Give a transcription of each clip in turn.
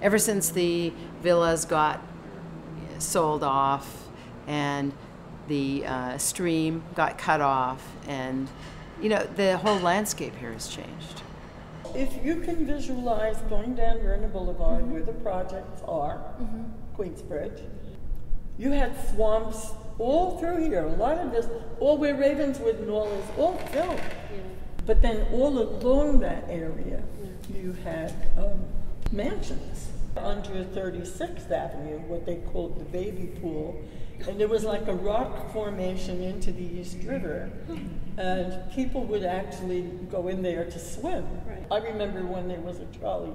Ever since the villas got sold off and the stream got cut off, and the whole landscape here has changed. If you can visualize going down Vernon Boulevard where the projects are, Queensbridge, you had swamps all through here. A lot of this, all where Ravenswood and all is all filled. Yeah. But then all along that area, you had mansions. Under 36th Avenue, what they called the baby pool, and there was like a rock formation into the East River, and people would actually go in there to swim. Right. I remember when there was a trolley,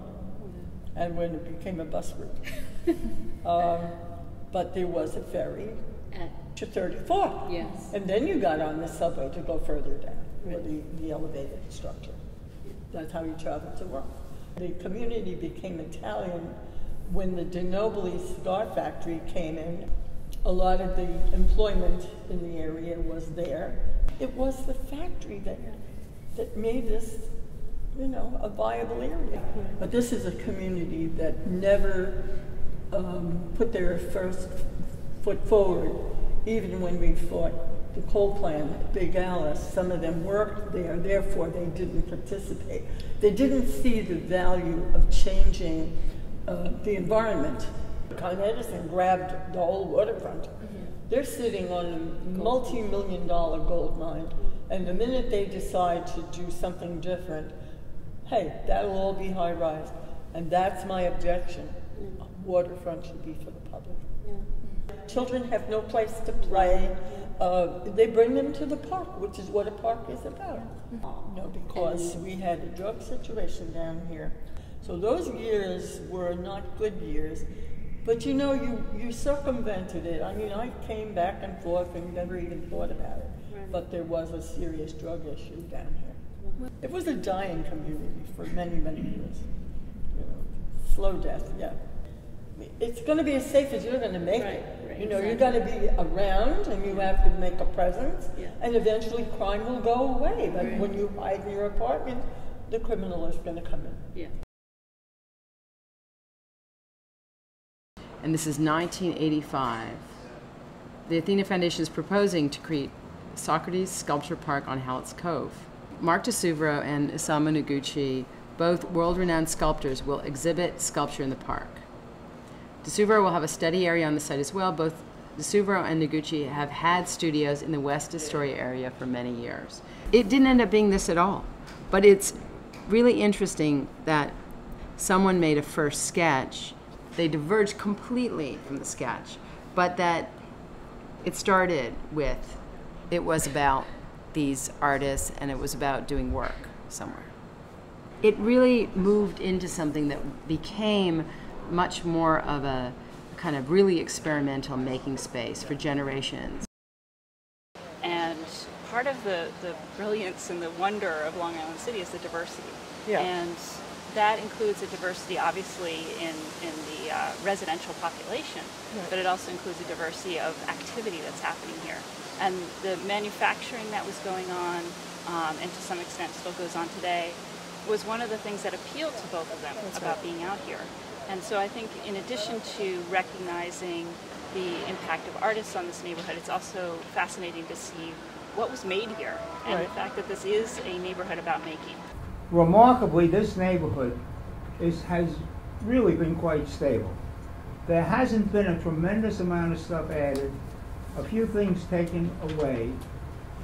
and when it became a bus route. But there was a ferry to 34. Yes. And then you got on the subway to go further down, or the elevated structure. That's how you traveled to work. The community became Italian when the De Nobili cigar factory came in. A lot of the employment in the area was there. It was the factory that made this, a viable area. But this is a community that never put their first foot forward, even when we fought the coal plant at Big Alice. Some of them worked there, therefore they didn't participate. They didn't see the value of changing the environment. Con Edison grabbed the whole waterfront. They're sitting on a multi-million-dollar gold mine, and the minute they decide to do something different, hey, that'll all be high-rise. And that's my objection. Waterfront should be for the public. Children have no place to play. They bring them to the park, which is what a park is about. Because we had a drug situation down here. So those years were not good years. But you circumvented it. I mean, I came back and forth and never even thought about it. Right. But there was a serious drug issue down here. It was a dying community for many, many years. Slow death, yeah. It's going to be as safe as you're going to make it. Right, exactly. You're going to be around and you have to make a presence, and eventually crime will go away. But when you hide in your apartment, the criminal is going to come in. Yeah. And this is 1985. The Athena Foundation is proposing to create Socrates Sculpture Park on Hallett's Cove. Mark DeSuvero and Isamu Noguchi, both world-renowned sculptors, will exhibit sculpture in the park. DeSuvero will have a study area on the site as well. Both DeSuvero and Noguchi have had studios in the West Astoria area for many years. It didn't end up being this at all, but it's really interesting that someone made a first sketch. They diverged completely from the sketch, but that it started with, it was about these artists and it was about doing work somewhere. It really moved into something that became much more of a kind of really experimental making space for generations. And part of the brilliance and the wonder of Long Island City is the diversity. Yeah. And that includes a diversity, obviously, in the residential population, but it also includes a diversity of activity that's happening here. And the manufacturing that was going on, and to some extent still goes on today, was one of the things that appealed to both of them about being out here. And so I think in addition to recognizing the impact of artists on this neighborhood, it's also fascinating to see what was made here, and the fact that this is a neighborhood about making. Remarkably, this neighborhood has really been quite stable. There hasn't been a tremendous amount of stuff added, a few things taken away,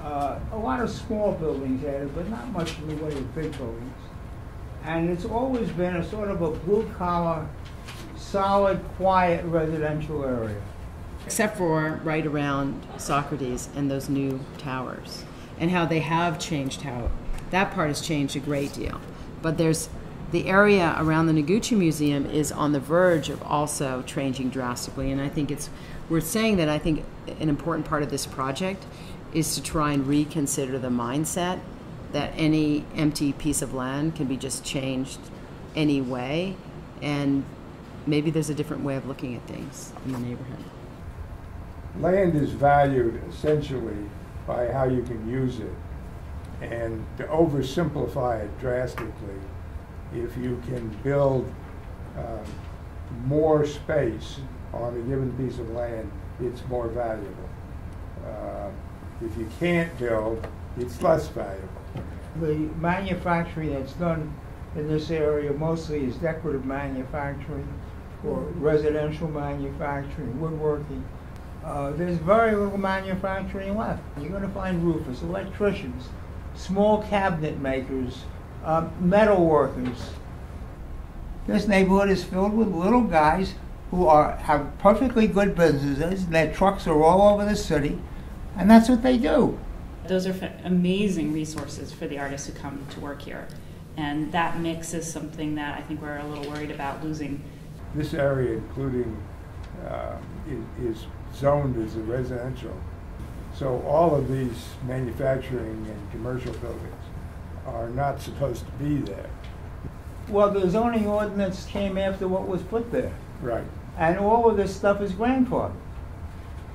a lot of small buildings added, but not much in the way of big buildings. And it's always been a sort of a blue-collar, solid, quiet residential area. Except for right around Socrates and those new towers, and how they have changed how that part has changed a great deal. But there's the area around the Noguchi Museum is on the verge of also changing drastically, and I think we're saying that I think an important part of this project is to try and reconsider the mindset that any empty piece of land can be just changed any way, and maybe there's a different way of looking at things in the neighborhood. Land is valued essentially by how you can use it. And to oversimplify it drastically, if you can build more space on a given piece of land, it's more valuable. If you can't build, it's less valuable. The manufacturing that's done in this area mostly is decorative manufacturing or residential manufacturing, woodworking. There's very little manufacturing left. You're going to find roofers, electricians, small cabinet makers, metal workers. This neighborhood is filled with little guys who have perfectly good businesses. Their trucks are all over the city, and that's what they do. Those are amazing resources for the artists who come to work here. And that mix is something that I think we're a little worried about losing. This area, including, is zoned as a residential. So all of these manufacturing and commercial buildings are not supposed to be there. Well, the zoning ordinance came after what was put there. Right. And all of this stuff is grandfathered.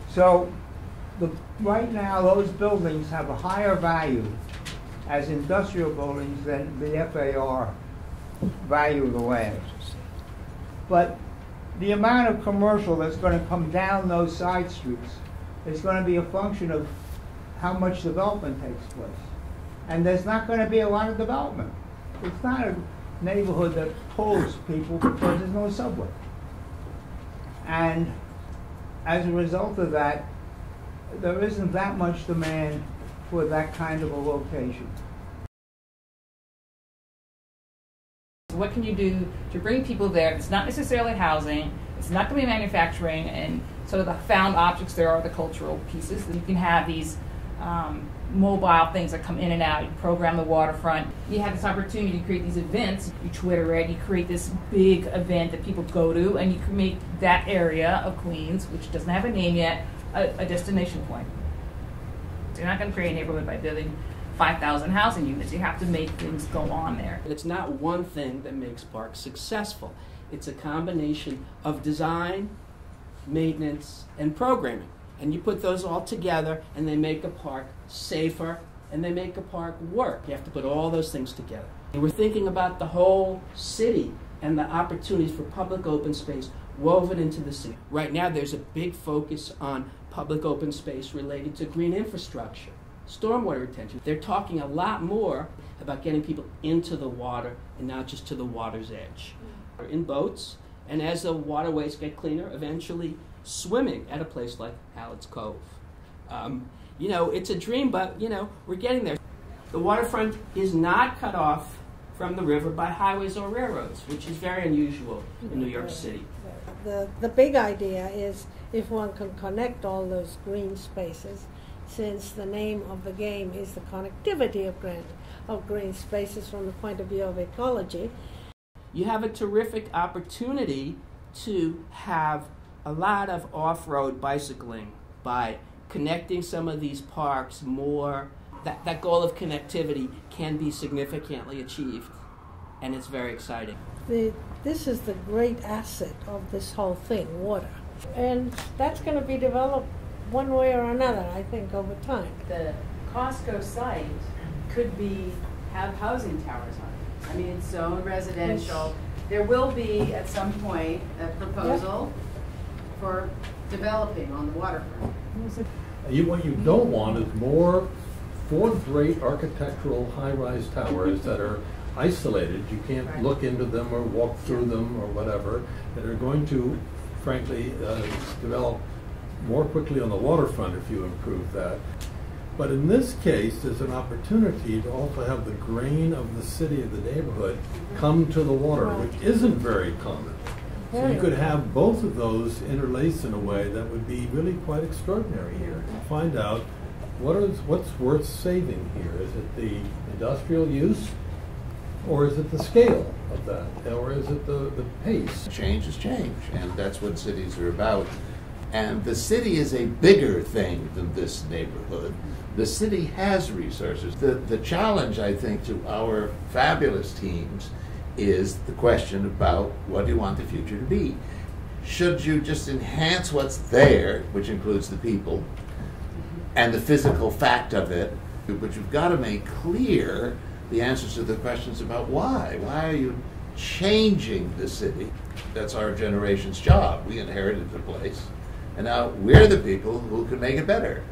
So right now, those buildings have a higher value as industrial buildings than the FAR value of the land. But the amount of commercial that's going to come down those side streets is going to be a function of how much development takes place. And there's not going to be a lot of development. It's not a neighborhood that pulls people because there's no subway. And as a result of that, there isn't that much demand for that kind of a location. What can you do to bring people there? It's not necessarily housing, it's not going to be manufacturing, and sort of the found objects there are the cultural pieces. You can have these mobile things that come in and out. You program the waterfront. You have this opportunity to create these events. You Twitter it, you create this big event that people go to, and you can make that area of Queens, which doesn't have a name yet, a destination point. So you're not going to create a neighborhood by building 5,000 housing units. You have to make things go on there. It's not one thing that makes parks successful. It's a combination of design, maintenance, and programming. And you put those all together and they make a park safer and they make a park work. You have to put all those things together. And we're thinking about the whole city and the opportunities for public open space woven into the city. Right now there's a big focus on public open space related to green infrastructure, stormwater retention. They're talking a lot more about getting people into the water and not just to the water's edge. We're in boats, and as the waterways get cleaner, eventually swimming at a place like Hallett's Cove. You know, it's a dream, but, you know, we're getting there. The waterfront is not cut off from the river by highways or railroads, which is very unusual in New York City. The big idea is if one can connect all those green spaces, since the name of the game is the connectivity of green spaces from the point of view of ecology. You have a terrific opportunity to have a lot of off-road bicycling by connecting some of these parks more. That goal of connectivity can be significantly achieved, and it's very exciting. This is the great asset of this whole thing, water. And that's going to be developed one way or another, I think, over time. The Costco site could have housing towers on it. I mean, it's zoned residential. There will be, at some point, a proposal for developing on the waterfront. What you don't want is more fourth-rate architectural high-rise towers that are isolated. You can't look into them or walk through them or whatever, that are going to, frankly, develop more quickly on the waterfront if you improve that. But in this case, there's an opportunity to also have the grain of the city, of the neighborhood, come to the water, which isn't very common. So you could have both of those interlaced in a way that would be really quite extraordinary here. Find out what's worth saving here. Is it the industrial use, or is it the scale of that, or is it the pace? Change is change, and that's what cities are about. And the city is a bigger thing than this neighborhood. The city has resources. The challenge, I think, to our fabulous teams is the question about what do you want the future to be. Should you just enhance what's there, which includes the people, and the physical fact of it, but you've got to make clear the answers to the questions about why. Why are you changing the city? that's our generation's job. We inherited the place, and now we're the people who can make it better.